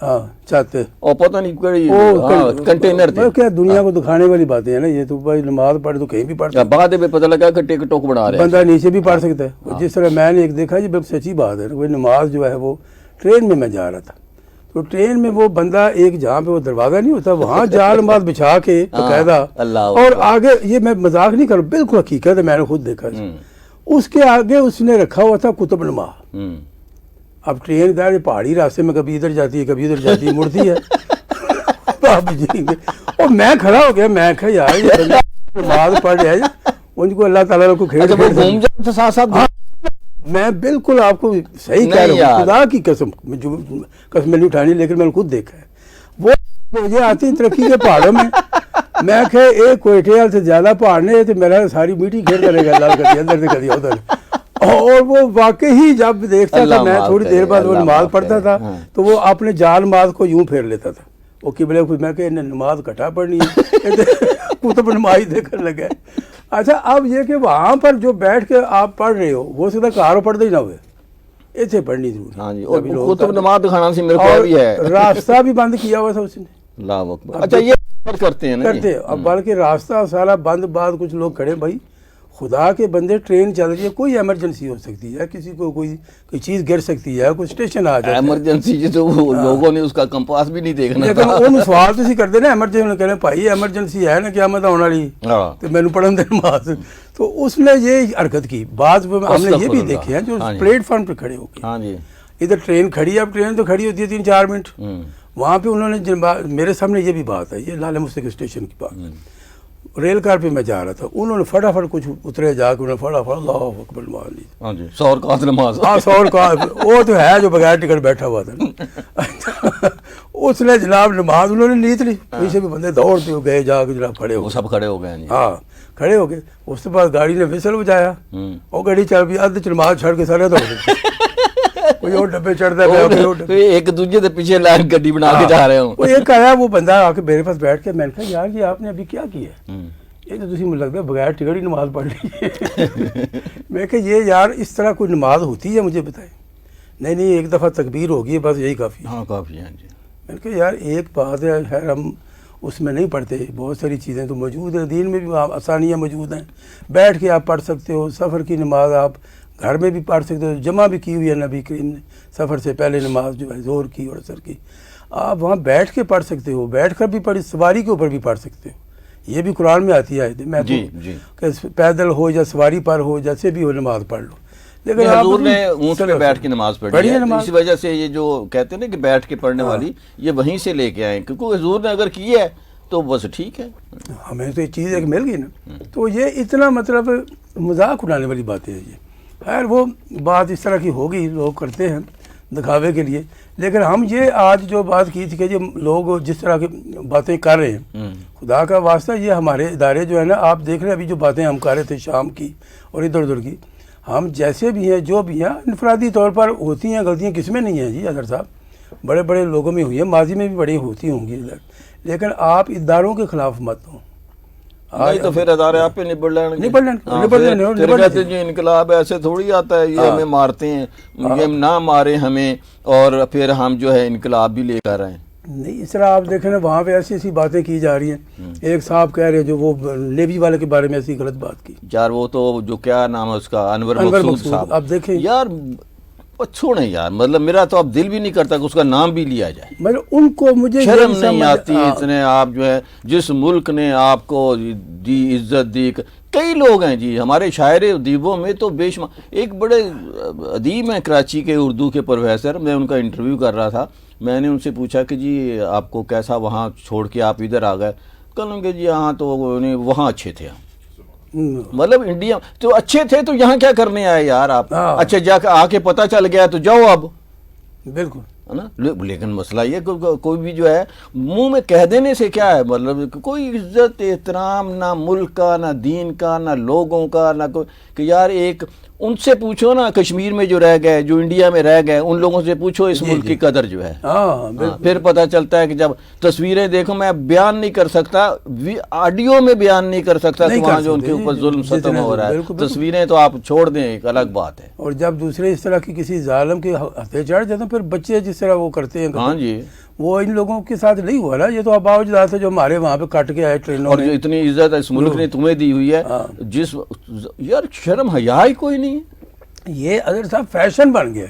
ہاں چاہتے اور پتہ نہیں کوئی کنٹینر تھے. کیا دنیا کو دکھانے والی باتیں ہیں نا یہ. تو بھائی نماز پڑھ تو کہیں بھی پڑھ سکتا بعد میں پتہ لگا کہ ٹک ٹوک بنا رہے ہیں, بندہ نیچے بھی پڑھ سکتا ہے. جس طرح میں نے ایک دیکھا جی بالکل سچی بات ہے, کوئی نماز جو ہے وہ ٹرین میں جا رہا تھا, تو ٹرین میں وہ بندہ ایک جہاں پہ وہ دروازہ نہیں ہوتا وہاں جال نماز بچھا کے باقاعدہ, اور آگے یہ میں مذاق نہیں کر رہا, بالکل حقیقت ہے, میں نے خود دیکھا. اس کے آگے اس نے رکھا ہوا تھا کتب نما. اب ٹرین دار پہاڑی راستے میں کبھی ادھر جاتی ہے کبھی ادھر جاتی ہے, مڑتی ہے. اور میں کھڑا ہو گیا, میں کہا یار یہ بندہ نماز پڑھ رہا ہے, ان کو اللہ تعالیٰ کو کھیل گھوم جاتا ساتھ ساتھ. میں بالکل آپ کو صحیح کہہ رہا ہوں, خدا کی قسم میں نہیں اٹھانی, لیکن میں نے خود دیکھا ہے. وہ یہ آتی ترقی کے پہاڑوں میں, میں کہ ایک کوئٹے سے زیادہ پہاڑ نہیں ہے تو میرا ساری میٹھی کھیل کرے گا, لال کر ادھر سے کر دیا ادھر. اور وہ واقعی جب دیکھتا تھا میں تھوڑی دیر بعد وہ نماز پڑھتا تھا تو وہ اپنے جال نماز کو یوں پھیر لیتا تھا. وہ قبلے کو میں کہ نماز کٹا پڑھنی ہے, کتب نماز دیکھنے لگا. اچھا اب یہ کہ وہاں پر جو بیٹھ کے آپ پڑھ رہے ہو وہ سیدھا کارو پڑھتے ہی نہ ہوئے, ایسے پڑھنی ضروری. ہاں جی, اور کتب نماز دکھانا سی میرے کو بھی ہے. راستہ بھی بند کیا ہوا تھا اس نے. اللہ اکبر. اچھا یہ کرتے ہیں نا کرتے, اب بلکہ راستہ سارا بند, بعد کچھ لوگ کھڑے. بھائی خدا کے بندے, ٹرین چل رہی ہے, کوئی ایمرجنسی ہو سکتی ہے, کسی کو کوئی چیز گر سکتی ہے, کوئی اسٹیشن آ جائے ایمرجنسی جی, تو لوگوں نے اس کا کمپاس بھی نہیں دیکھنا. لیکن وہ سوال تو اسی کرتے نا ایمرجنسی, کہہ رہے بھائی ایمرجنسی ہے نا قیامت ہونے والی تو میں نے پڑھن دے نماز. تو اس نے یہ حرکت کی. بعض ہم نے یہ بھی دیکھے ہیں جو پلیٹ فارم پہ کھڑے ہو کے, ادھر ٹرین کھڑی ہے, اب ٹرین تو کھڑی ہوتی ہے 3-4 منٹ, وہاں پہ انہوں نے میرے سامنے یہ بھی بات ہے, یہ لال مستق اسٹیشن کی بات, ریل کار پہ میں جا رہا تھا, انہوں نے فٹافٹ کچھ اترے جا کے انہوں نے فٹافٹ اللہ اکبر مان لی. ہاں جی, 100 رکعت نماز. ہاں 100 رکعت, وہ تو ہے جو بغیر ٹکٹ بیٹھا ہوا تھا. اس نے جناب نماز انہوں نے نیت لی, پیچھے بھی بندے دوڑتے ہو گئے جا کے جناب کھڑے ہو, سب کھڑے ہو گئے. ہاں کھڑے ہو گئے. اس کے بعد گاڑی نے وسل بجایا, اور گاڑی چل پی, ادھ نماز چھڑ کے سارے دوڑ گئے. کوئی اور ڈبے چڑھتا ہے, ایک دوسرے سے پیچھے لائن گڈی بنا کے جا رہے ہوں. وہ ایک آیا, وہ بندہ آ کے میرے پاس بیٹھ کے, میں نے کہا یار یہ آپ نے ابھی کیا کیا ہے, یہ تو تسی مجھے لگتا ہے بغیر ٹکٹ ہی نماز پڑھ لی. میں کہ یہ یار اس طرح کوئی نماز ہوتی ہے مجھے بتائیں. نہیں ایک دفعہ تکبیر ہوگی بس یہی کافی. ہاں کافی ہے جی. میں نے کہا یار ایک بات ہے, خیر ہم اس میں نہیں پڑھتے, بہت ساری چیزیں تو موجود ہیں, دین میں بھی آسانیاں موجود ہیں, بیٹھ کے آپ پڑھ سکتے ہو. سفر کی نماز آپ گھر میں بھی پڑھ سکتے ہو, جمع بھی کی ہوئی ہے نبی کریم نے سفر سے پہلے نماز جو ہے ظہر کی اور عصر کی, آپ وہاں بیٹھ کے پڑھ سکتے ہو, بیٹھ کر بھی پڑھ, سواری کے اوپر بھی پڑھ سکتے ہو. یہ بھی قرآن میں آتی ہے, میں کہ پیدل ہو یا سواری پر ہو جیسے بھی ہو نماز پڑھ لو. لیکن حضور نے اونٹ پہ بیٹھ کے نماز پڑھی ہے, اسی وجہ سے یہ جو کہتے ہیں نا کہ بیٹھ کے پڑھنے والی, یہ وہیں سے لے کے آئے, کیونکہ حضور نے اگر کی ہے تو بس ٹھیک ہے, ہمیں تو یہ چیز ایک مل گئی نا. تو یہ اتنا مطلب مذاق اڑانے والی باتیں ہیں یہ. خیر وہ بات اس طرح کی ہوگی, لوگ کرتے ہیں دکھاوے کے لیے. لیکن ہم یہ آج جو بات کی تھی کہ یہ لوگ جس طرح کی باتیں کر رہے ہیں, خدا کا واسطہ یہ ہمارے ادارے جو ہے نا, آپ دیکھ رہے ہیں ابھی جو باتیں ہم کر رہے تھے شام کی اور ادھر ادھر کی, ہم جیسے بھی ہیں جو بھی ہیں انفرادی طور پر ہوتی ہیں غلطیاں, کس میں نہیں ہیں جی اظہر صاحب, بڑے بڑے لوگوں میں ہوئی ہیں, ماضی میں بھی بڑی ہوتی ہوں گی, لیکن آپ اداروں کے خلاف مت ہوں. نہیں تو پھر ادارے آپ پہ نبڑ جو انقلاب ایسے تھوڑی آتا ہے, یہ ہمیں مارتے ہیں, یہ نہ مارے ہمیں اور پھر ہم جو ہے انقلاب بھی لے کر آئے. نہیں اس طرح آپ دیکھیں نا وہاں پہ ایسی ایسی باتیں کی جا رہی ہیں. ایک صاحب کہہ رہے ہیں جو وہ نیوی والے کے بارے میں ایسی غلط بات کی یار, وہ تو جو کیا نام ہے اس کا, انور مقصود صاحب. آپ دیکھیں یار چھوڑیں یار, مطلب میرا تو اب دل بھی نہیں کرتا کہ اس کا نام بھی لیا جائے. مطلب ان کو مجھے شرم نہیں آتی اتنے, آپ جو ہے جس ملک نے آپ کو دی عزت دی, کئی لوگ ہیں جی ہمارے شاعر ادیبوں میں تو بے شمار. ایک بڑے ادیب ہیں کراچی کے, اردو کے پروفیسر, میں ان کا انٹرویو کر رہا تھا, میں نے ان سے پوچھا کہ جی آپ کو کیسا وہاں چھوڑ کے آپ ادھر آ گئے, کہوں کہ جی ہاں تو وہاں اچھے تھے, مطلب انڈیا تو اچھے تھے تو یہاں کیا کرنے آئے یار آپ, اچھا جا کے آ کے پتہ چل گیا تو جاؤ اب, بالکل ہے نا. لیکن مسئلہ یہ کوئی بھی جو ہے منہ میں کہہ دینے سے کیا ہے, مطلب کوئی عزت احترام نہ ملک کا, نہ دین کا, نہ لوگوں کا, نہ کوئی, کہ یار ایک ان سے پوچھو نا کشمیر میں جو رہ گئے, جو انڈیا میں رہ گئے, ان لوگوں سے پوچھو اس ملک کی قدر جو ہے, پھر پتہ چلتا ہے کہ جب تصویریں دیکھو, میں بیان نہیں کر سکتا, آڈیو میں بیان نہیں کر سکتا کہ وہاں جو ان کے اوپر ظلم ستم ہو رہا ہے, تصویریں تو آپ چھوڑ دیں, ایک الگ بات ہے. اور جب دوسرے اس طرح کی کسی ظالم کے ہتھے چڑھ جاتے ہیں, پھر بچے جس طرح وہ کرتے ہیں, ہاں جی وہ ان لوگوں کے ساتھ نہیں ہوا نا. یہ تو آباء و اجداد تھے جو ہمارے وہاں پہ کٹ کے آئے ٹرینوں اور میں. جو اتنی عزت اس ملک نے تمہیں دی ہوئی ہے, جس یار شرم حیا ہی کوئی نہیں ہے. یہ اظہر صاحب فیشن بن گیا.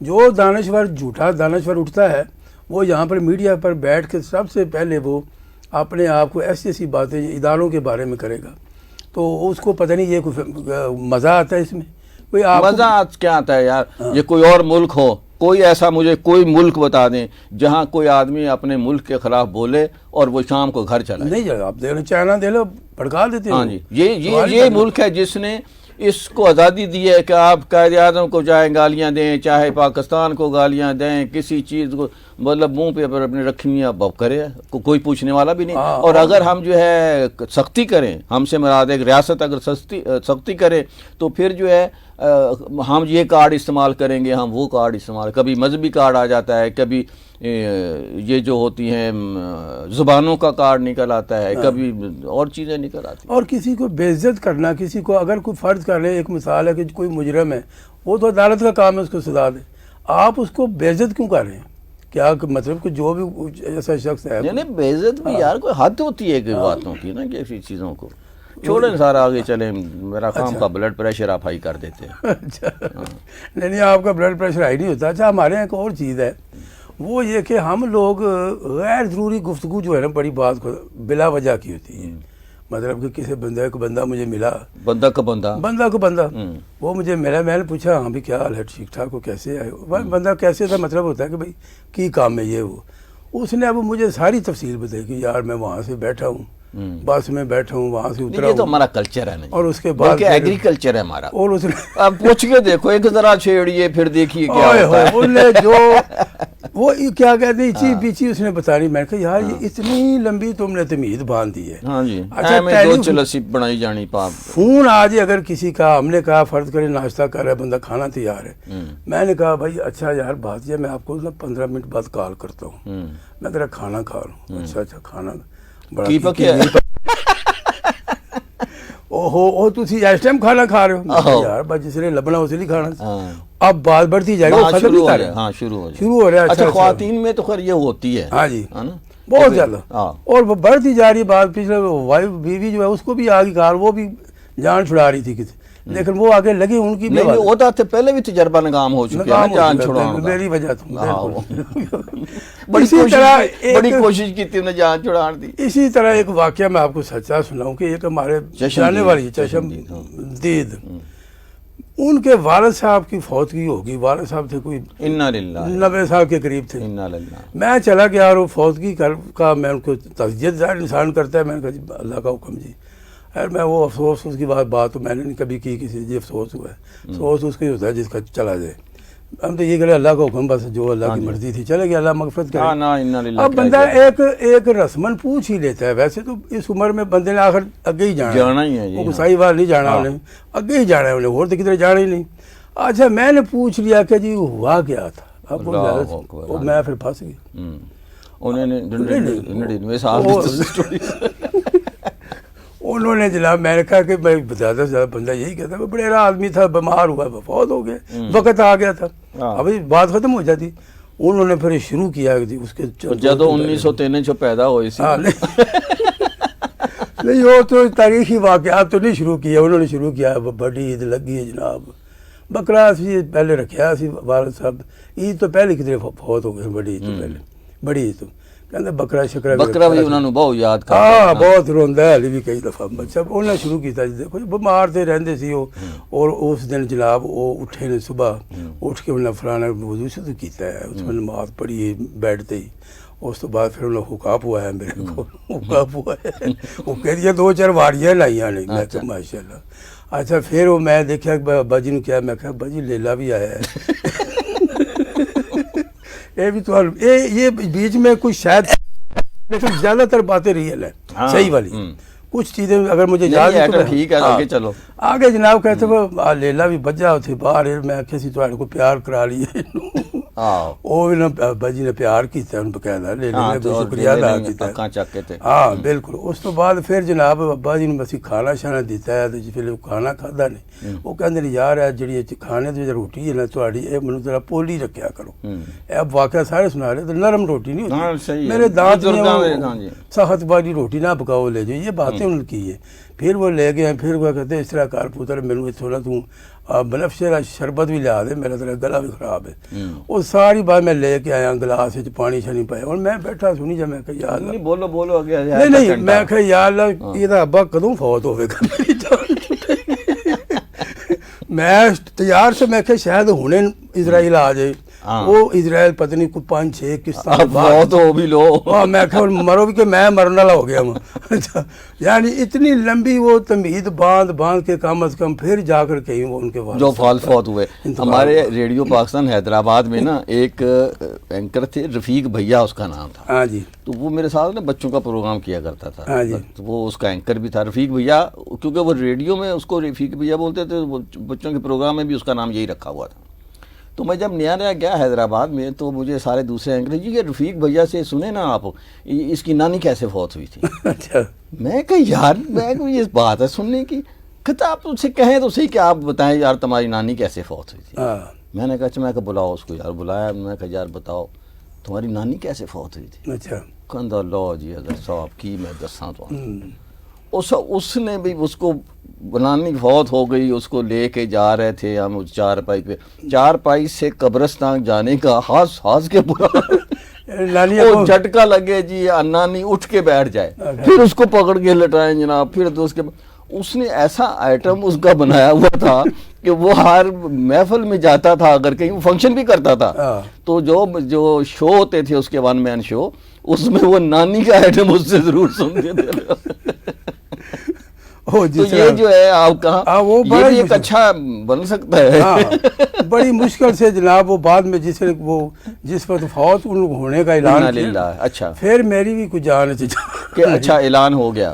جو دانشور جھوٹا دانشور اٹھتا ہے وہ یہاں پر میڈیا پر بیٹھ کے سب سے پہلے وہ اپنے آپ کو ایسی ایسی باتیں اداروں کے بارے میں کرے گا, تو اس کو پتہ نہیں یہ کوئی مزہ آتا ہے اس میں. کوئی مزہ کیا آتا ہے یار. یہ کوئی اور ملک ہو, کوئی ایسا مجھے کوئی ملک بتا دیں جہاں کوئی آدمی اپنے ملک کے خلاف بولے اور وہ شام کو گھر چلا نہیں جائے. آپ دیکھ لو چائنا دے لو بھڑکا دیتے ہیں. ہاں جی, یہ ملک ہے جس نے اس کو آزادی دی ہے کہ آپ قائد اعظم کو چاہے گالیاں دیں, چاہے پاکستان کو گالیاں دیں, کسی چیز کو مطلب منہ پہ اپنے رکھنی اب کرے, کوئی پوچھنے والا بھی نہیں. اور اگر ہم جو ہے سختی کریں, ہم سے مراد ایک ریاست اگر سختی کرے تو پھر جو ہے ہم یہ کارڈ استعمال کریں گے, ہم وہ کارڈ استعمال, کبھی مذہبی کارڈ آ جاتا ہے, کبھی یہ جو ہوتی ہیں زبانوں کا کارڈ نکل آتا ہے, کبھی اور چیزیں نکل آتی ہیں. اور کسی کو بے عزت کرنا, کسی کو اگر کوئی فرض کر لے, ایک مثال ہے کہ کوئی مجرم ہے, وہ تو عدالت کا کام ہے اس کو سزا دے, آپ اس کو بے عزت کیوں کر رہے ہیں؟ کیا مطلب کہ جو بھی ایسا شخص ہے یعنی بے عزت بھی یار کوئی حد ہوتی ہے کہ باتوں کی نا, کہ ایسی چیزوں کو چھوڑیں سارا آگے چلیں. میرا کام کا بلڈ پریشر آپ ہائی کر دیتے ہیں. اچھا نہیں آپ کا بلڈ پریشر ہائی نہیں ہوتا. اچھا ہمارے یہاں ایک اور چیز ہے, وہ یہ کہ ہم لوگ غیر ضروری گفتگو جو ہے نا بڑی بات کو بلا وجہ کی ہوتی ہے. مطلب کہ کسی بندے کو بندہ مجھے ملا, بندہ کو بندہ وہ مجھے ملا, میں نے پوچھا ہاں بھی کیا حال ہے, ٹھیک ٹھاک ہو, کیسے آئے ہو. بندہ کیسے تھا مطلب ہوتا ہے کہ بھائی کی کام ہے یہ وہ. اس نے اب مجھے ساری تفصیل بتائی کہ یار میں وہاں سے بیٹھا ہوں, بس میں بیٹھا ہوں, وہاں سے اترا. یہ تو ہمارا کلچر ہے نا, اور اس کے بعد ایگریکلچر ہے ہمارا. اور اس نے اب پوچھ کے دیکھو, ایک ذرا چھیڑیے پھر دیکھیے کیا ہوتا ہے. انہوں نے جو وہ کیا کہتے ہیں اچھی پیچھی اس نے بتا رہی. میں نے کہا یار یہ اتنی لمبی تم نے تمہید باندھ دی ہے. ہاں جی, اچھا دو چلسی بنائی جانی پاپ. فون آج اگر کسی کا, ہم نے کہا فرض کرے ناشتہ کر رہا ہے بندہ, کھانا تیار ہے, میں نے کہا بھائی اچھا یار بات یہ, میں آپ کو 15 منٹ بعد کال کرتا ہوں, میں تیرا کھانا کھا لوں. اچھا کھانا بڑا اوہو تسی اس ٹائم کھانا کھا رہے ہو یار, بس جس نے لبنا اسے نہیں کھانا. اب بات بڑھتی جائے گی, شروع ہو رہا ہے. اچھا خواتین میں تو خیر یہ ہوتی ہے, ہاں جی بہت زیادہ, اور وہ بڑھتی جا رہی بات. پچھلے وائف بیوی جو ہے اس کو بھی آگے کار, وہ بھی جان چھڑا رہی تھی کسی, لیکن وہ آگے لگی ان کی نہیں ہوتا تھا پہلے بھی تجربہ ناکام ہو چکا ہے جان چھڑانے کا. میری وجہ بڑی کوشش کی تھی انہیں جان چھڑان دی. اسی طرح ایک واقعہ میں آپ کو سچا سناؤں کہ ایک ہمارے جانے والی چشم دید, ان کے والد صاحب کی فوتگی ہوگی. والد صاحب تھے کوئی 90 سال کے قریب تھے. میں چلا گیا اور وہ فوتگی کا میں ان کو تعزیت ظاہر انسان کرتا ہے. میں نے کہا اللہ کا حکم جی. خیر میں وہ افسوس اس کی بات تو میں نے نہیں کبھی کی کسی سے, افسوس ہوا ہے. افسوس اس کا ہی ہوتا ہے جس کا چلا جائے. ہم تو یہ کہ اللہ کا حکم, بس جو اللہ کی مرضی تھی چلے گیا, اللہ مغفرت کرے. اب بندہ ایک رسمن پوچھ ہی لیتا ہے. ویسے تو اس عمر میں بندے نے آخر اگے ہی جانا ہے, وہ گسائی وال نہیں جانا, انہیں اگے ہی جانا ہے, انہیں اور تو کدھر جانا ہی نہیں. اچھا میں نے پوچھ لیا کہ جی ہوا کیا تھا, اب میں پھر پھنس گیا. انہوں نے جناب, میں نے کہا کہ میں زیادہ سے زیادہ بندہ یہی کہتا ہے, بڑے آدمی تھا, بیمار ہوا, فوت ہو گیا, وقت آ گیا تھا, ابھی بات ختم ہو جاتی. انہوں نے پھر شروع کیا اس کے جب 1903 پیدا ہوئی سی. نہیں وہ تو تاریخی واقعات تو نہیں شروع کیا, انہوں نے شروع کیا بڑی عید لگی ہے جناب, بکرا سی پہلے رکھا سی والد صاحب, عید تو پہلے کتنے فوت ہو گئے, بڑی عید تو پہلے, بڑی عید تو کہتے بکرا بھی انہوں نے بہت یاد کرتا. ہاں بہت روندا ہے, علی بھی کئی دفعہ. اچھا انہوں نے شروع کیتا جی, دیکھو بیمار تھے رہندے سی وہ, اور اس دن جناب وہ اٹھے نے صبح اٹھ کے انہوں نے فلانا وضو سے تو کیتا ہے, اس میں نماز پڑھی بیٹھ تے ہی. اس تو بعد پھر انہوں نے حکاپ ہوا ہے میرے کو, حکاپ ہوا ہے, وہ کہہ دیا 2-4 واریاں لائیاں نہیں. میں کہا ماشاء اللہ. اچھا پھر وہ میں دیکھا باجی نے کیا, میں کہا باجی لیلا بھی آیا ہے. یہ بھی تو یہ بیچ میں کچھ شاید, لیکن زیادہ تر باتیں ریئل ہیں, صحیح والی. کچھ چیزیں اگر مجھے یاد ہے تو ٹھیک ہے, چلو. آگے جناب کہتے وہ لیلا بھی بجا اتنے باہر میں آخیا سی تھوڑے کو پیار کرا لیے وہ بجی نے پیار کیا بقاعدہ لیلے نے شکریہ ادا کیا ہاں بالکل. اس تو بعد پھر جناب ابا جی نے اسی کھانا شانا دیتا ہے پھر کھانا کھادا نہیں وہ کہتے یار جی کھانے کی روٹی ہے نا تھوڑی یہ مجھے ذرا پولی رکھیا کرو. اب واقعہ سارے سنا رہے تو نرم روٹی نہیں ہوتی میرے دانت میں سخت والی روٹی نہ پکاؤ لے جاؤ یہ باتیں ان کی ہے. پھر وہ لے گئے پھر وہ کہتے اس طرح کار پتر میرے تھوڑا بنفشے کا شربت بھی لیا دے میرا ذرا گلا بھی خراب ہے. وہ ساری بات میں لے کے آیا گلاس پانی شانی پایا اور میں بیٹھا سنی جا میں کہ یا اللہ بولو بولو نہیں میں کہ یا اللہ یہ ابا کدوں فوت ہوئے گا میری جان چھٹے گی. میں تیار سے میں کہ شاید ہونے اسرائیل آ جائے وہ اسرائیل پتہ نہیں کوئی 5-6 کس طرح بہت ہو بھی لو میں کہ مرو بھی کہ میں مرنے والا ہو گیا ہوں. یعنی اتنی لمبی وہ تمہید باندھ کے کم از کم پھر جا کر کہیں وہ ان کے جو فوت ہوئے. ہمارے ریڈیو پاکستان حیدرآباد میں نا ایک اینکر تھے رفیق بھیا اس کا نام تھا. ہاں جی. تو وہ میرے ساتھ نا بچوں کا پروگرام کیا کرتا تھا. ہاں جی. تو وہ اس کا اینکر بھی تھا رفیق بھیا کیونکہ وہ ریڈیو میں اس کو رفیق بھیا بولتے تھے. بچوں کے پروگرام میں بھی اس کا نام یہی رکھا ہوا تھا. تو میں جب نیا گیا حیدرآباد میں تو مجھے سارے دوسرے اینکر جی کہ رفیق بھیا سے سنے نا آپ اس کی نانی کیسے فوت ہوئی تھی. میں کہ یار میں یہ بات ہے سننے کی کہتا آپ ان سے کہیں تو صحیح کہ آپ بتائیں یار تمہاری نانی کیسے فوت ہوئی تھی. میں نے کہا اچھا میں کہ بلاؤ اس کو یار بلایا. میں کہا یار بتاؤ تمہاری نانی کیسے فوت ہوئی تھی. اچھا کہندا لو جی حضرت صاحب کی میں دساں تو اس نے بھی اس کو نانی فوت ہو گئی. اس کو لے کے جا رہے تھے ہم چارپائی پہ چارپائی سے قبرستان جانے کا ہاس کے پورا جھٹکا لگے جی نانی اٹھ کے بیٹھ جائے پھر اس کو پکڑ کے لٹائیں جناب. پھر تو اس نے ایسا آئٹم اس کا بنایا ہوا تھا کہ وہ ہر محفل میں جاتا تھا اگر کہیں فنکشن بھی کرتا تھا تو جو شو ہوتے تھے اس کے 1 مین شو اس میں وہ نانی کا آئٹم اس سے ضرور سنتے تھے. تو یہ جو ہے آپ کہاں یہ بھی ایک اچھا بن سکتا ہے. بڑی مشکل سے جناب وہ بعد میں جس وقت فوت ہونے کا اعلان کیا اچھا پھر میری بھی کچھ جان کہ اچھا اعلان ہو گیا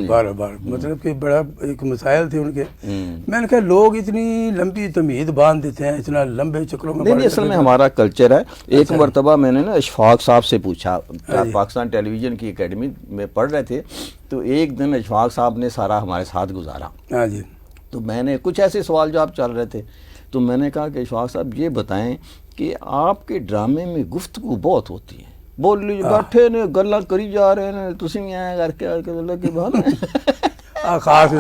بار مطلب کہ بڑا ایک مسائل تھے ان کے. میں نے کہا لوگ اتنی لمبی تمہید باندھ دیتے ہیں اتنا لمبے چکروں میں. نہیں اصل میں ہمارا کلچر ہے. ایک مرتبہ میں نے نا اشفاق صاحب سے پوچھا پاکستان ٹیلی ویژن کی اکیڈمی میں پڑھ رہے تھے تو ایک دن اشفاق صاحب نے سارا ہمارے ساتھ گزارا. ہاں جی. تو میں نے کچھ ایسے سوال جواب چل رہے تھے تو میں نے کہا کہ اشفاق صاحب یہ بتائیں کہ آپ کے ڈرامے میں گفتگو بہت ہوتی ہے بول لی بیٹھے نے گلاں کری جا رہے ہیں تسی آئے کر کے اللہ کی بات خاص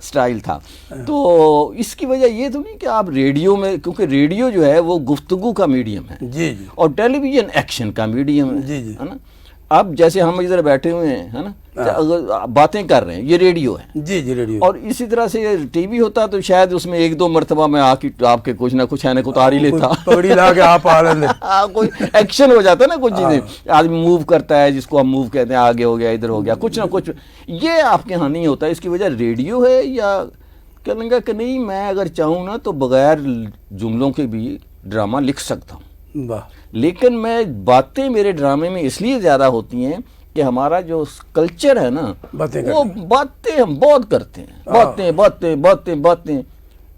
سٹائل تھا. تو اس کی وجہ یہ تو نہیں کہ آپ ریڈیو میں کیونکہ ریڈیو جو ہے وہ گفتگو کا میڈیم ہے جی جی اور ٹیلی ویژن ایکشن کا میڈیم ہے جی جی ہے نا. اب جیسے ہم ادھر بیٹھے ہوئے ہیں ہے نا باتیں کر رہے ہیں یہ ریڈیو ہے جی جی ریڈیو. اور اسی طرح سے ٹی وی ہوتا تو شاید اس میں 1-2 مرتبہ میں آپ کے کچھ نہ کچھ ہے نا اتار ہی لیتا پگڑی لا کے آپ آ رہے کوئی ایکشن ہو جاتا ہے نا کچھ چیزیں آدمی موو کرتا ہے جس کو ہم موو کہتے ہیں آگے ہو گیا ادھر ہو گیا کچھ نہ کچھ. یہ آپ کے ہاں نہیں ہوتا. اس کی وجہ ریڈیو ہے یا کہنے گا کہ نہیں میں اگر چاہوں نا تو بغیر جملوں کے بھی ڈرامہ لکھ سکتا ہوں. لیکن میں باتیں میرے ڈرامے میں اس لیے زیادہ ہوتی ہیں کہ ہمارا جو کلچر ہے نا وہ باتیں ہم بہت کرتے ہیں باتیں.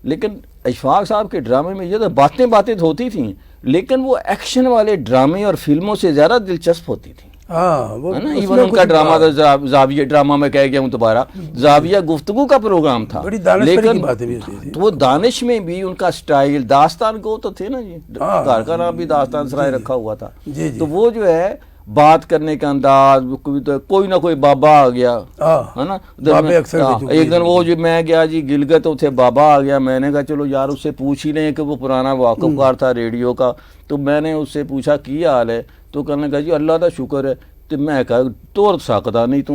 لیکن اشفاق صاحب کے ڈرامے میں یہ تو باتیں ہوتی تھیں لیکن وہ ایکشن والے ڈرامے اور فلموں سے زیادہ دلچسپ ہوتی تھیں. ایون ان کا ڈرامہ تھا زاویہ ڈرامہ میں کہہ گیا ہوں دوبارہ زاویہ گفتگو کا پروگرام تھا لیکن وہ دانش میں بھی ان کا سٹائل داستان کو تو تھے نا جی گھر کا نام بھی داستان سرائے رکھا ہوا تھا. تو وہ جو ہے بات کرنے کا انداز کوئی نہ کوئی بابا آ گیا ہے نا. ایک دن وہ جو میں گیا جی گلگت تھے بابا آ گیا. میں نے کہا چلو یار اس سے پوچھ ہی لیں کہ وہ پرانا واقف کار تھا ریڈیو کا. تو میں نے اس سے پوچھا کی حال ہے تو کہنے کہا جی اللہ کا شکر ہے. تو میں کہا توڑ سکتا نہیں تو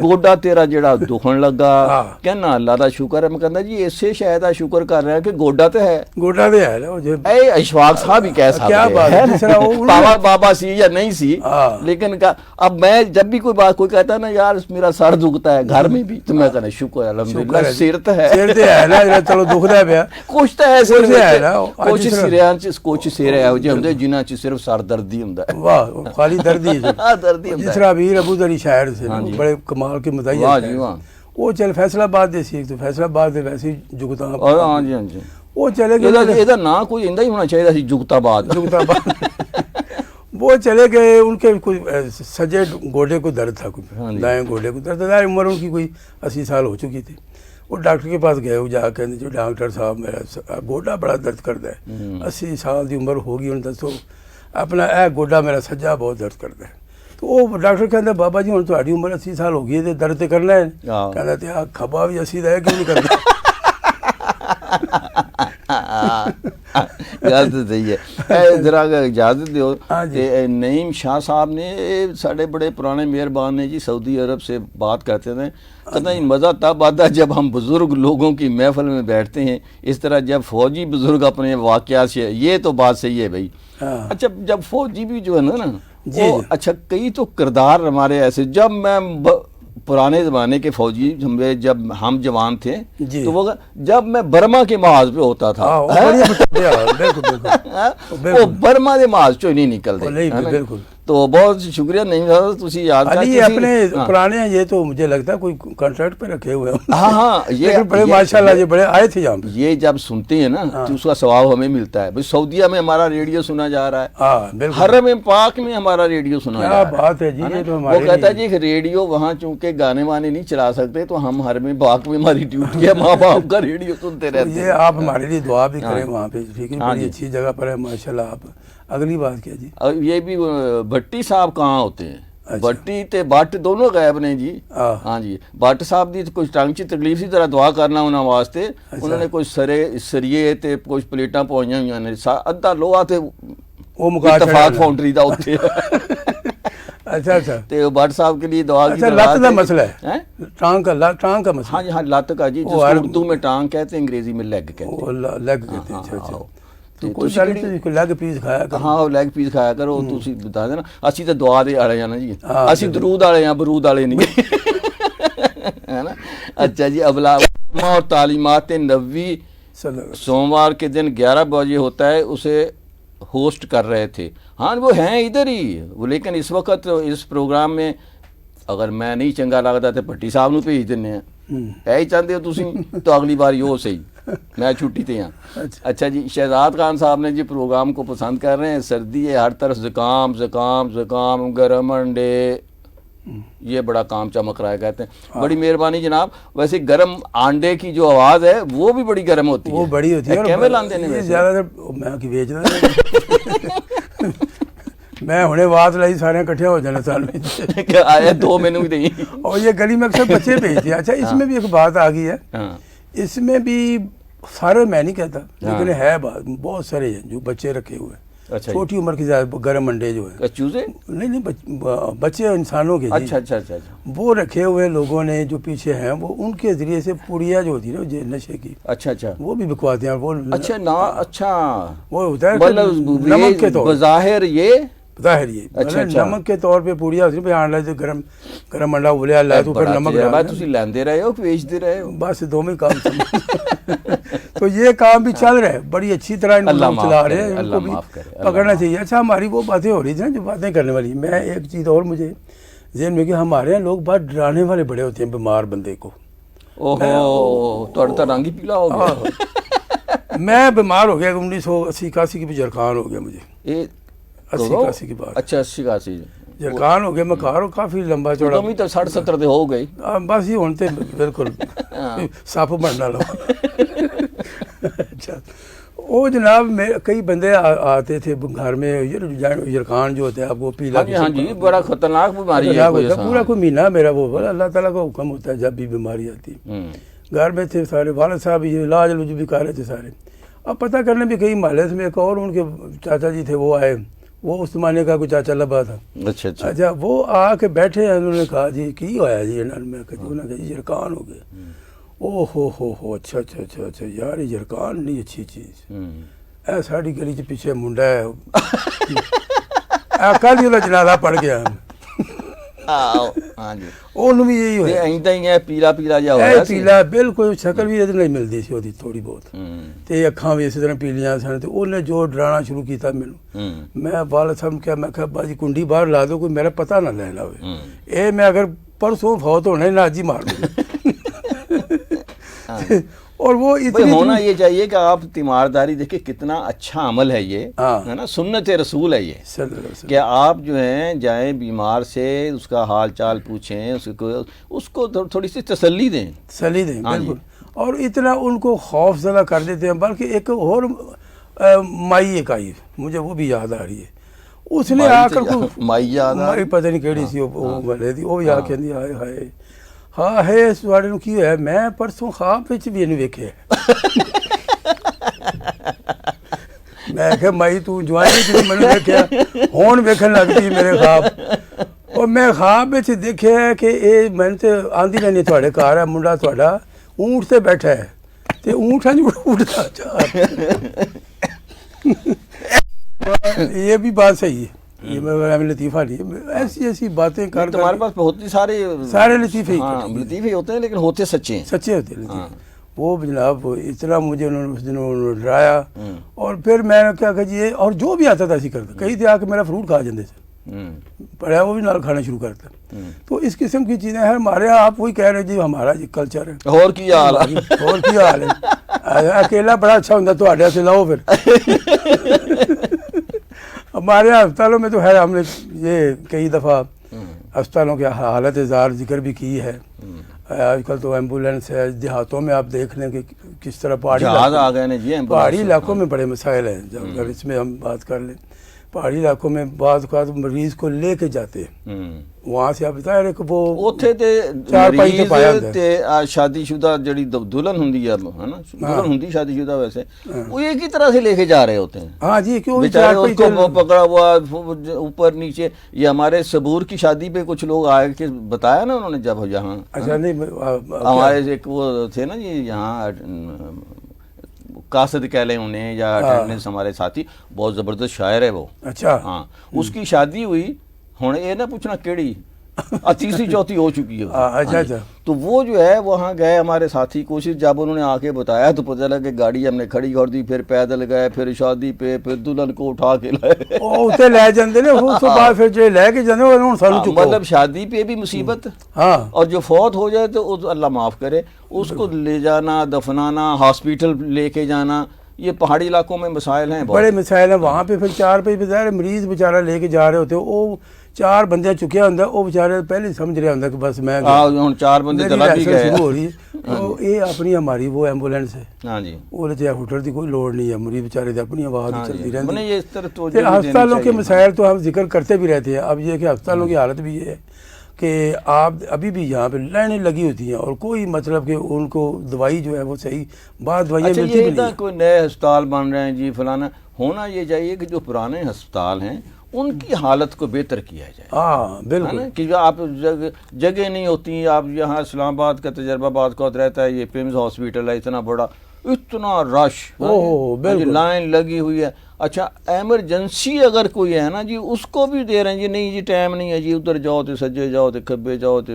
گوڈا تیرا جڑا دکھن لگا کہنا اللہ کا شکر ہے. میں کہنا جی اس سے شاید شکر کر رہے ہیں کہ گوڈا تو ہے. اے اشفاق صاحب ہی کہہ سکتے ہیں بابا سی یا نہیں سی لیکن اب میں جب بھی کوئی کہتا ہے نا یار میرا سر دکھتا ہے گھر میں بھی تو میں کہنا شکر الحمدللہ سر تو ہے چلو دکھتا پیا کچھ تو ہے کچھ سر ہے جنہاں چ صرف سر درد ہی ہوندا ہے. واہ خالی درد ہی جس طرح امیر ابو ذری شاعر سے بڑے کمال کے مدعی وہ چل فیصلہ آباد دے سی تو فیصلہ آباد دے ویسے ہی جگتا ہاں جی ہاں جی وہ چلے گئے یہ نام کوئی اندہ ہی ہونا چاہیے سی جگتا آباد وہ چلے گئے. ان کے کوئی سجے گوڈے کو درد تھا, کوئی دائیں گوڈے کو درد, عمر ان کی کوئی 80 سال ہو چکی تھی. وہ ڈاکٹر کے پاس گئے, وہ جا کے جو ڈاکٹر صاحب میرا گوڈا بڑا درد کرتا ہے, 80 سال کی عمر ہوگی, انہوں نے دسو اپنا اے گوڈا میرا سجا بہت درد کرتا ہے. تو وہ ڈاکٹر کہتا بابا جی ہوں تاری عمر 80 سال ہو گئی ہے, درد تو کرنا ہے. کہتا کھبا بھی 80 ہے کیوں نہیں کرنا. گل تو صحیح ہے. ذرا اجازت دیو, نعیم شاہ صاحب نے سارے بڑے پرانے مہربان نے جی, سعودی عرب سے بات کرتے تھے, کہتے ہیں مزہ تب آتا ہے جب ہم بزرگ لوگوں کی محفل میں بیٹھتے ہیں, اس طرح جب فوجی بزرگ اپنے واقعات سے. یہ تو بات صحیح ہے بھائی. اچھا جب فوجی بھی جو ہے نا وہ اچھا کئی تو کردار ہمارے ایسے, جب میں پرانے زمانے کے فوجی جب ہم جوان تھے تو وہ جب میں برما کے محاذ پہ ہوتا تھا وہ برما کے محاذ چو نہیں نکلتے. تو بہت شکریہ نہیں تھا تسی یاد اپنے پرانے ہیں, یہ تو مجھے لگتا ہے کوئی کانٹریکٹ پہ رکھے ہوئے ہیں. ہاں یہ بڑے ماشاءاللہ یہ بڑے آئے تھے یہاں پہ. یہ جب سنتے ہیں نا تو اس کا ثواب ہمیں ملتا ہے. بھائی سعودیہ میں ہمارا ریڈیو سنا جا رہا ہے, حرم پاک میں ہمارا ریڈیو سنا جا رہا ہے. بات ہے جی, وہ کہتا ہے جی ریڈیو وہاں چونکہ گانے وانے نہیں چلا سکتے تو ہم حرم پاک میں ہماری ڈیوٹی ہے, ماں باپ کا ریڈیو سنتے رہتے ہیں. یہ آپ ہمارے لیے دعا بھی کریں وہاں پہ, ٹھیک ہے, بڑی اچھی جگہ پر ہے ماشاءاللہ. آپ اگلی بات کیا جی. یہ بھی بھٹی صاحب کہاں ہوتے ہیں, بھٹی تے بٹ دونوں غائب نے جی. ہاں جی بٹ صاحب دی کچھ ٹنگ چ تکلیف سی طرح دعا کرنا انہاں واسطے. انہوں نے کچھ سریے تے کچھ پلیٹاں پوائیاں ہوئی نے, ادھا لوہا تے اتفاق فاؤنڈری دا اوتھے. اچھا اچھا, تے بٹ صاحب کے لیے دعا کی. لت دا مسئلہ ہے, ٹانگ کا مسئلہ. ہاں جی ہاں لت کا جی, جس کو اردو میں ٹانگ کہتے ہیں, انگریزی میں لیگ کہتے ہیں. لیگ کہتے ہیں. اچھا اچھا, لیگ پیس کھایا کرو. ہاں لیگ پیس کھایا کرو. تسی بتا دینا اسی تے دعا دے والے ہیں نا جی, اسی درود والے ہیں, برود والے نہیں ہے نا. اچھا جی, ابلاغ اور تعلیمات نبوی سوموار کے دن 11 بجے ہوتا ہے, اسے ہوسٹ کر رہے تھے. ہاں وہ ہیں ادھر ہی, لیکن اس وقت اس پروگرام میں اگر میں نہیں چنگا لگتا تو بھٹی صاحب نو بھیج دینے ہیں. ہے ہی چاہتے ہو تسی تو اگلی بار یہ صحیح, میں چھٹی تے ہاں. اچھا جی, شہزاد خان صاحب نے جی پروگرام کو پسند کر رہے ہیں. سردی ہے, ہر طرف زکام زکام زکام, گرم انڈے, یہ بڑا کام چمک رہا ہے کہتے ہیں. بڑی مہربانی جناب. ویسے گرم انڈے کی جو آواز ہے وہ بھی بڑی گرم ہوتی ہے, وہ بڑی ہوتی ہے. کیمیں لاندے نے زیادہ تر میں کی بیچ رہا میں ہنے بات لائی سارے کٹھے ہو جانے سال میں آیا 2 مینو ہی نہیں. اور یہ گلی میں اکثر بچے بھیجتے ہیں. اچھا اس میں بھی ایک بات آ گئی ہے, اس میں بھی سارے میں نہیں کہتا لیکن ہے بات, بہت سارے ہیں جو بچے رکھے ہوئے ہیں, چھوٹی عمر کے زیادہ گرم انڈے جو ہیں, چوزے نہیں بچے انسانوں کے. اچھا اچھا اچھا, وہ رکھے ہوئے لوگوں نے جو پیچھے ہیں, وہ ان کے ذریعے سے پوڑیا جو ہوتی ہے نا نشے کی, اچھا اچھا, وہ بھی بکواتے ہیں. وہ اچھا نا, اچھا وہ ہوتا ہے نمک کے طور بظاہر یہ ظاہر یہ نمک کے طور پہ پوڑیا ہوتی ہے. آنڈا جو گرم انڈا ابلیا لا تو پھر نمک ڈال, تسی لیندے رہے ہو بیچتے رہے ہو, بس دو میں کام تو یہ کام بھی چل رہا ہے, بڑی اچھی طرح ان کو چلا رہے ہیں, ان کو بھی پکڑنا چاہیے. اچھا ہماری وہ باتیں ہو رہی تھی نا جو باتیں کرنے والی, میں ایک چیز اور مجھے ذہن میں کہ ہمارے یہاں لوگ بہت ڈرانے والے بڑے ہوتے ہیں بیمار بندے کو. اوہو تو رنگ ہی پیلا ہو گیا. میں بیمار ہو گیا 1980-81 کی بھی جرخان ہو گیا مجھے, 80-81 کی بات. اچھا 80-81 جرخان ہو گیا. میں کار کافی لمبا چوڑا, تم ہی تو 60-70 دے ہو گئی. بس ہی ہوتے بالکل سپ بننا لو. اچھا وہ جناب کئی بندے آتے تھے گھر میں, جرخان جو ہوتا ہے آپ کو پیلا, ہاں جی بڑا خطرناک بیماری ہے, پورا کوئی مہینہ میرا وہ اللہ تعالیٰ کا حکم ہوتا ہے جب بھی بیماری آتی. گھر میں تھے سارے, والد صاحب یہ علاج بھی کر رہے تھے سارے. اب پتہ کرنے بھی کئی محلے میں ایک اور ان کے چاچا جی تھے, وہ آئے, وہ اس زمانے کا کوئی چاچا لبا تھا. اچھا اچھا, اچھا وہ آ کے بیٹھے ہیں, انہوں نے کہا جی کی ہوا جی, میں کہا جی جرکان ہو گیا. او ہو اچھا اچھا اچھا اچھا یار یہ جرکان نہیں اچھی چیز. اے ساڑی گلی کے پیچھے منڈا ہے, کل ہی جنازہ پڑ گیا. انہوں بھی یہی ہویا, پیلا پیلا جا ہویا, پیلا بالکل شکل بھی نہیں ملتی سی وہی تھوڑی بہت, تے اکھاں بھی اسی طرح پیلیاں سن. تے انہیں جو ڈرانا شروع کیتا مینوں, میں والد صاحب کیا, میں کہا باجی کنڈی باہر لا دو, کوئی میرا پتہ نہ لینا ہوئے. اے میں اگر پرسوں فوت ہونے نہ اج ہی مار دوں. اور وہ بھئی ہونا یہ چاہیے کہ آپ تیمارداری دیکھیں کتنا اچھا عمل ہے یہ، ہے نا، سنت رسول ہے یہ، کہ آپ جو ہیں جائیں بیمار سے اس کا حال چال پوچھیں، اس کو تھوڑی سی تسلی دیں، بالکل. اور اتنا ان کو خوف زدہ کر دیتے ہیں. بلکہ ایک اور مائی ایک آئی مجھے وہ بھی یاد آ رہی ہے، اس نے آ کر مائی پتہ نہیں کہڑی سی وہ بھی آ کے ہائے ہائے ہاں ہے تھوڑے نو کی ہے، میں پرسوں خواب وچ بھی اینو ویکھیا میں کہ مائی تو جوانی تے مینوں ویکھیا ہون ویکھن لگ پئی میرے خواب. اور میں خواب وچ دیکھیا کہ اے میں تے آندی رہنی تھوڑے گھر ہے منڈا تھوڑا اونٹ تے بیٹھا ہے تے اونٹاں جو اڑتا چار. یہ بھی بات صحیح ہے، یہ میں لطیفہ نہیں، ایسی باتیں کر تمہارے پاس بہت سارے لطیفے لطیفے ہوتے ہیں لیکن ہوتے سچے ہوتے ہیں. وہ جناب اتنا مجھے انہوں نے اس دن ڈرایا. اور پھر میں نے کیا کہ جی اور جو بھی آتا تھا اسی کرتا، کئی تھے آ کے میرا فروٹ کھا جاندے سے پڑھا وہ بھی نال کھانا شروع کرتا. تو اس قسم کی چیزیں ہیں ہمارے یہاں. آپ وہی کہہ رہے جی ہمارا جی کلچر ہے. اور کیا حال ہے اکیلا بڑا اچھا ہوتا تو سے لاؤ پھر. ہمارے یہاں ہسپتالوں میں تو ہے، ہم نے یہ کئی دفعہ ہسپتالوں کے حالت اظہار ذکر بھی کی ہے. آج کل تو ایمبولینس ہے، دیہاتوں میں آپ دیکھ لیں کہ کس طرح پہاڑی علاقوں میں بڑے مسائل ہیں. اگر اس میں ہم بات کر لیں، پہاڑی علاقوں میں بعض اوقات مریض کو لے کے جاتے ہیں، وہاں سے آپ بتائیں کہ وہ شادی شدہ جڑی دلہن ہوندی ہے نا، دلہن ہوندی شادی شدہ ویسے وہ ایک ہی طرح سے لے کے جا رہے ہوتے ہیں. ہاں جی، کیوں بیچارے اس کو وہ پکڑا ہوا اوپر نیچے. یہ ہمارے صبور کی شادی پہ کچھ لوگ آئے کہ بتایا نا انہوں نے، جب یہاں ہمارے ایک وہ تھے نا جی یہاں قاصد کہہ لیں انہیں یا اٹینڈنس ہمارے ساتھی، بہت زبردست شاعر ہے وہ. اچھا. ہاں اس کی شادی ہوئی، ہوں یہ نہ پوچھنا کیڑی تیسری چوتھی ہو چکی ہے. اچھا. تو وہ جو ہے وہاں گئے ہمارے ساتھی کوشش، جب انہوں نے آ کے بتایا تو پتہ لگا کہ گاڑی ہم نے کھڑی کر دی، پھر پیدل گئے، پھر شادی پہ، پھر دلہن کو اٹھا کے لائے اوتے لے جاندے نے. اس تو بعد پھر جو لے کے جاندے انہوں سانو چکو. مطلب شادی پہ بھی مصیبت، اور جو فوت ہو جائے تو اللہ معاف کرے اس کو لے جانا، دفنانا، ہاسپیٹل لے کے جانا، یہ پہاڑی علاقوں میں مسائل ہیں، بڑے مسائل ہیں. وہاں پہ پھر چار پہ بظاہر مریض بیچارہ لے کے جا رہے ہوتے، وہ چار بندے چکیا ہوں وہ بیچارے پہلے سمجھ رہا ہوں کہ بس میں چار بندے شروع ہو رہی ہے. تو یہ اپنی ہماری وہ ایمبولینس ہے، ہاں جی، وہ ہوٹل کی کوئی لوڑ نہیں ہے، مریض بیچارے اپنی آواز چلتی رہتی ہے. اس طرح ہسپتالوں کے مسائل تو ہم ذکر کرتے بھی رہتے ہیں. اب یہ کہ ہسپتالوں کی حالت بھی یہ ہے کہ آپ ابھی بھی یہاں پہ لائنیں لگی ہوتی ہیں اور کوئی مطلب کہ ان کو دوائی جو ہے وہ صحیح بعض دوائیاں ملتی بھی نہیں. کوئی نئے ہسپتال بن رہے ہیں جی فلانا، ہونا یہ چاہیے کہ جو پرانے ہسپتال ہیں ان کی حالت کو بہتر کیا جائے. ہاں بالکل، کہ جو آپ جگہ نہیں ہوتی. آپ یہاں اسلام آباد کا تجربہ بعد کا رہتا ہے، یہ پیمز ہاسپیٹل ہے اتنا بڑا، اتنا رش، لائن لگی ہوئی ہے. اچھا ایمرجنسی اگر کوئی ہے نا جی اس کو بھی دے رہے ہیں جی، نہیں جی ٹائم نہیں ہے جی، ادھر جاؤ تو سجے جاؤ تو کھبے جاؤ تو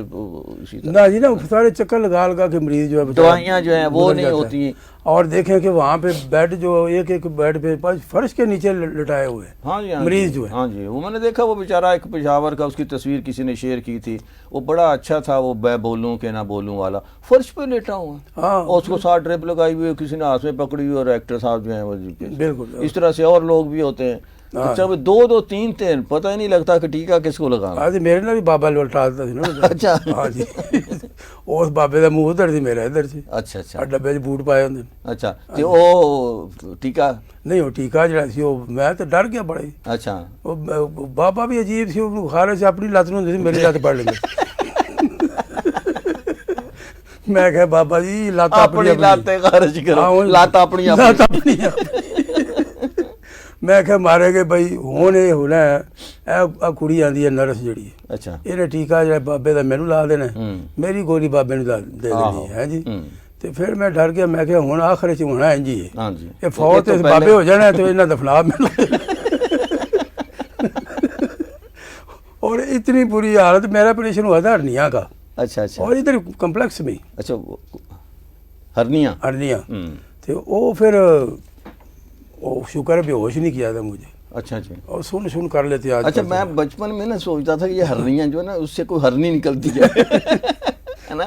اسی طرح نہ جی نا سارے چکر لگا لگا کے مریض جو ہے دوائیاں جو ہیں وہ نہیں ہوتی. اور دیکھیں کہ وہاں پہ بیڈ جو ایک ایک بیڈ پہ فرش کے نیچے لٹائے ہوئے ہاں جی مریض جو ہے. ہاں جی وہ میں نے دیکھا، وہ بیچارہ ایک پشاور کا، اس کی تصویر کسی نے شیئر کی تھی، وہ بڑا اچھا تھا، وہ میں بولوں کہ نہ بولوں والا، فرش پہ لیٹا ہوا، اور اس کو 7 ڈرپ لگائی ہوئی، کسی نے ہاتھ میں پکڑی ہوئی، اور ایکٹر صاحب جو ہیں وہ بالکل اس طرح سے اور لوگ بھی ہوتے ہیں. اچھا 2 3 پتہ ہی نہیں لگتا کہ ٹیکا کس کو لگانا. میرے نے بھی بابا لوٹاتا تھا نا. اچھا ہاں جی، اس بابے کا منہ ادھر سی میرا ادھر سی. اچھا اچھا، ڈبے چ بوٹ پائے ہوندے. اچھا تے او ٹیکا نہیں، وہ ٹیکا جڑا سی وہ میں تو ڈر گیا بڑا ہی. اچھا بابا بھی عجیب سی، بخار سے اپنی لت نوں سی میری لت پڑ لیں میں کہ بابا جی لت اپنی لت خارج کرو، لت اپنی میں کہ مارے گے بھائی ہوں یہ ہونا ہے. اے کڑی آندی ہے نرس جڑی، اچھا یہ ٹیکا جڑا بابے دا مینوں لا دینا، میری گولی بابے نوں دے دینی ہے جی. تے پھر میں ڈر گیا، میں کہ ہن آخر چ ہونا ہے جی، یہ فوت بابے ہو جانا تو انہاں دفنا اور اتنی بری حالت. میرا آپریشن ہوا تھا ہرنیا کا. اچھا اچھا، اور ادھر کمپلیکس میں. اچھا ہرنیا تے وہ پھر شکر بے ہوش نہیں کیا تھا مجھے. اچھا اچھا، اور سن کر لیتے آج. اچھا میں بچپن میں نا سوچتا تھا کہ یہ ہرنیاں جو ہے نا اس سے کوئی ہرنی نکلتی ہے نا.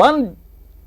1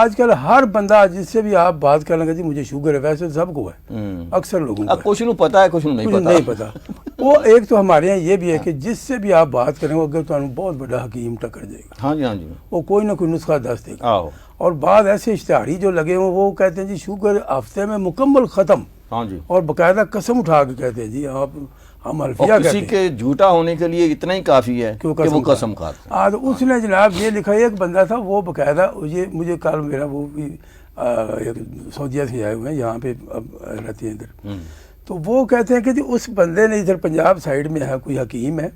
آج کل ہر بندہ جس سے بھی آپ بات کر لیں گے جی مجھے شوگر ہے، ویسے تو سب کو ہے، اکثر لوگوں کو کچھ نو پتا ہے کچھ نو نہیں پتا وہ ایک تو ہمارے یہاں یہ بھی ہے کہ جس سے بھی آپ بات کریں گے اگر تو بہت بڑا حکیم ٹکر جائے گا، ہاں جی ہاں جی، وہ کوئی نہ کوئی نسخہ دس دے گا۔ آہو اور بعض ایسے اشتہاری جو لگے ہوئے وہ کہتے ہیں جی شوگر ہفتے میں مکمل ختم، ہاں جی، اور باقاعدہ قسم اٹھا کے کہتے ہیں جی آپ ہم الفیہ اور کہتے کسی ہیں کے جھوٹا ہونے کے لیے اتنا ہی کافی ہے کہ وہ قسم کھاتا ہے۔ ہاں تو اس نے جناب یہ لکھا، ایک بندہ تھا وہ باقاعدہ یہ مجھے کل میرا وہ بھی ایک سعودیہ سے آئے ہوئے ہیں یہاں پہ اب رہتے ہیں ادھر، تو وہ کہتے ہیں کہ جی اس بندے نے ادھر پنجاب سائیڈ میں ہے کوئی حکیم ہے،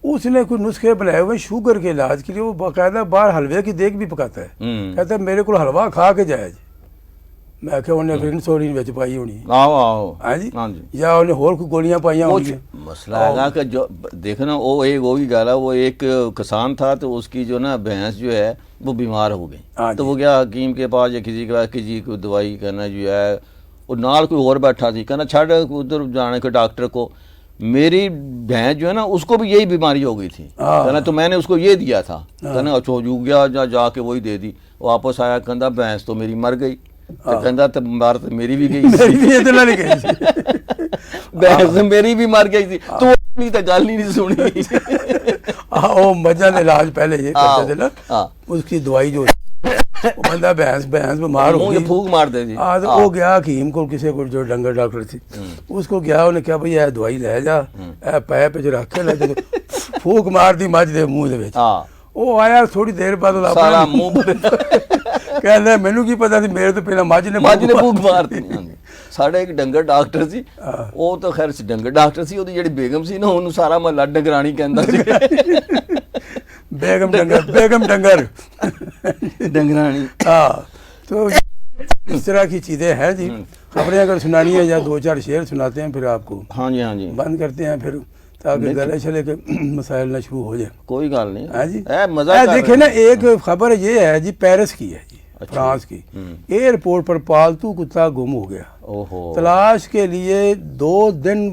اس نے کوئی نسخے بنائے ہوئے شوگر کے علاج کے لیے، وہ باقاعدہ باہر حلوے کی دیگ بھی پکاتا ہے، کہتا ہے میرے کو حلوہ کھا کے جائے جی، میں کہ انہیں پھر انسولین وچ پائی ہونی ہے، ہاں جی، یا انہیں اور کوئی گولیاں پائیاں ہونی ہیں۔ مسئلہ ہے کہ جو دیکھنا وہ ایک وہی گالا، وہ ایک کسان تھا تو اس کی جو نا بھینس جو ہے وہ بیمار ہو گئی، تو وہ گیا حکیم کے پاس یا کسی کے پاس، کسی کو دوائی کرنا جو ہے، اور نال کوئی اور بیٹھا تھی، کہنا چھڑ ادھر جانے کے ڈاکٹر کو، میری بھینس جو ہے نا اس کو بھی یہی بیماری ہو گئی تھی، کہنا تو میں نے اس کو یہ دیا تھا، کہنا اچھا جو گیا جا کے وہی دے دی، واپس آیا کہندا بھینس تو میری مر گئی، کہندا تو مار تو میری بھی گئی بحث میری بھی مر گئی تھی، تو وہ تو گل ہی نہیں سنی۔ وہ مجن علاج پہلے یہ کرتے تھے نا، اس کی دوائی جو بندہ بھینس بیمار ہو گئی، پھوک مار دے جی، وہ گیا حکیم کو، کسی کو جو ڈنگر ڈاکٹر تھی اس کو گیا، انہیں کہا بھئی اے دوائی لے جا، اے پیپ جو رکھ کے لے جا، پھوک مار دی مجھ دے منہ دے وچ، وہ آیا تھوڑی دیر بعد سارا منہ کہندا مینوں کی پتہ سی میرے تو پہلا مجھ نے پھوک مار دی۔ ساڈا ایک ڈنگر ڈاکٹر سی، وہ تو خیر ڈنگر ڈاکٹر سی، ਉਹਦੀ ਜਿਹੜੀ بیگم سی ਨਾ ਉਹਨੂੰ ਸਾਰਾ ਮਹੱਲਾ ਡੰਗਰਾਣੀ ਕਹਿੰਦਾ ਸੀ، بیگم ڈنگر ڈنگرانی۔ ہاں تو اس طرح کی چیزیں ہیں جی، خبریں اگر سنانی ہے یا دو چار شعر سناتے ہیں پھر آپ کو ہاں جی ہاں جی بند کرتے ہیں پھر، تاکہ گلے چلے کے مسائل نہ شروع ہو جائے۔ کوئی گل نہیں، ہاں جی مزہ دیکھیں نا، ایک خبر یہ ہے جی پیرس کی ہے جی، فرانس کی، ایئرپورٹ پر پالتو کتا گم ہو گیا، تلاش کے لیے 2 دن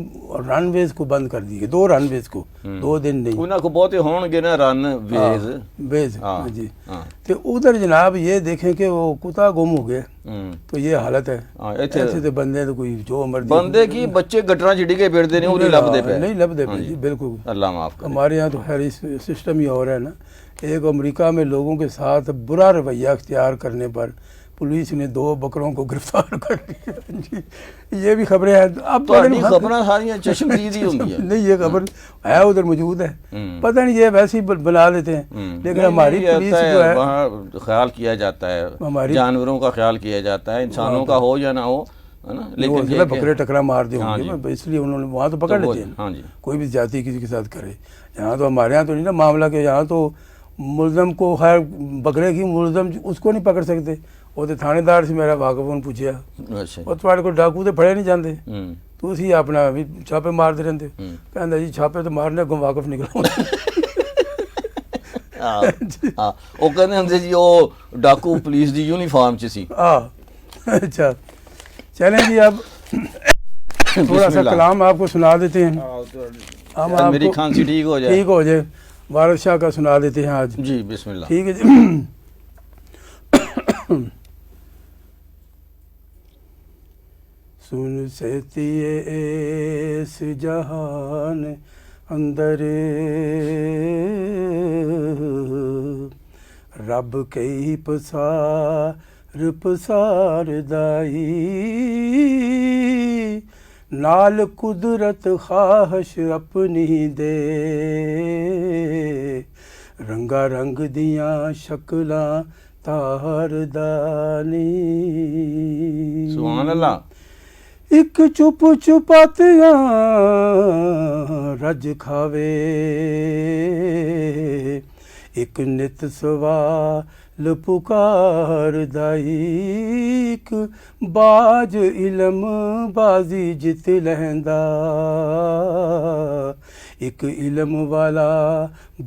رن ویز کو بند کر دیے، 2 رن ویز کو، 2 دن نہیں، انہاں کو بہتے ہون گے نا رن ویز جی۔ تو ادھر جناب یہ دیکھیں کہ وہ کتا گم ہو گیا، تو یہ حالت ہے، ایسے تو بندے تو کوئی جو مرضی، بندے کی بچے گٹراں چڑی کے پھردے نہیں، وہ نہیں لبدے پے، نہیں لبدے پے جی، بالکل اللہ معاف کرے۔ ہمارے یہاں تو خیر اس سسٹم ہی ہو رہا ہے نا، ایک امریکہ میں لوگوں کے ساتھ برا رویہ اختیار کرنے پر پولیس نے 2 بکروں کو گرفتار کر لیا جی، یہ بھی خبریں ہیں۔ اب خبریں ساری چشمدید ہی ہوں گی، نہیں یہ خبر ہے ادھر موجود ہے، پتہ نہیں یہ ویسے ہی بنا لیتے ہیں، لیکن ہماری پولیس جو ہے خیال کیا جاتا ہے، جانوروں کا خیال کیا جاتا ہے، انسانوں کا ہو یا نہ ہو، لیکن بکرے ٹکرا مار دے ہوں گے، اس لیے انہوں نے وہاں تو پکڑ لیتے ہیں، کوئی بھی جاتی کسی کے ساتھ کرے۔ یہاں تو ہمارے یہاں تو نہیں نا معاملہ کہ یہاں تو ملزم کو، خیر بکرے کی ملزم اس کو نہیں پکڑ سکتے، وہ تو تھانے دار سے میرا واقف انہوں پوچھیا، اور تھوڑے کو ڈاکو تو پھڑے نہیں جاندے، تو اسی اپنا بھی چھاپے مارتے رہتے، کہندا جی چھاپے تو مارنے کو واقف نکلو۔ وہ کہندے ہوندے جی وہ ڈاکو پولیس دی یونیفارم چ سی۔ اچھا چلیں جی، اب تھوڑا سا کلام آپ کو سنا دیتے ہیں، میری کھانسی ٹھیک ہو جائے، وارث شاہ کا سنا دیتے ہیں آج جی، بسم اللہ۔ ٹھیک ہے جی۔ سن سہتی اس جہان اندر رب کئی پسار دائی، نال قدرت خواہش اپنی دے، رنگا رنگ دیاں شکلاں تار دانی، سبحان اللہ۔ ایک چپ چپاتیاں رج کھاوے، ایک نت سوال پکار دائی، ایک باج علم بازی جت لہندا، ایک علم والا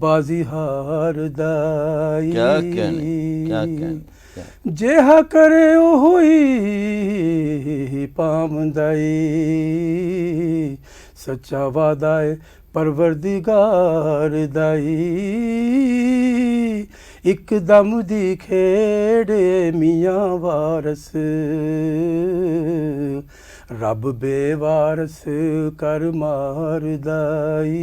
بازی ہار دائی، جہا کرے ہوئی پامدائی، سچا وعدہ پروردگار دائی، ਇੱਕਦਮ ਦੀ ਖੇੜੇ ਮੀਆਂ ਵਾਰਸ ਰੱਬ ਬੇਵਾਰਸ ਕਰ ਮਾਰਦਾਈ।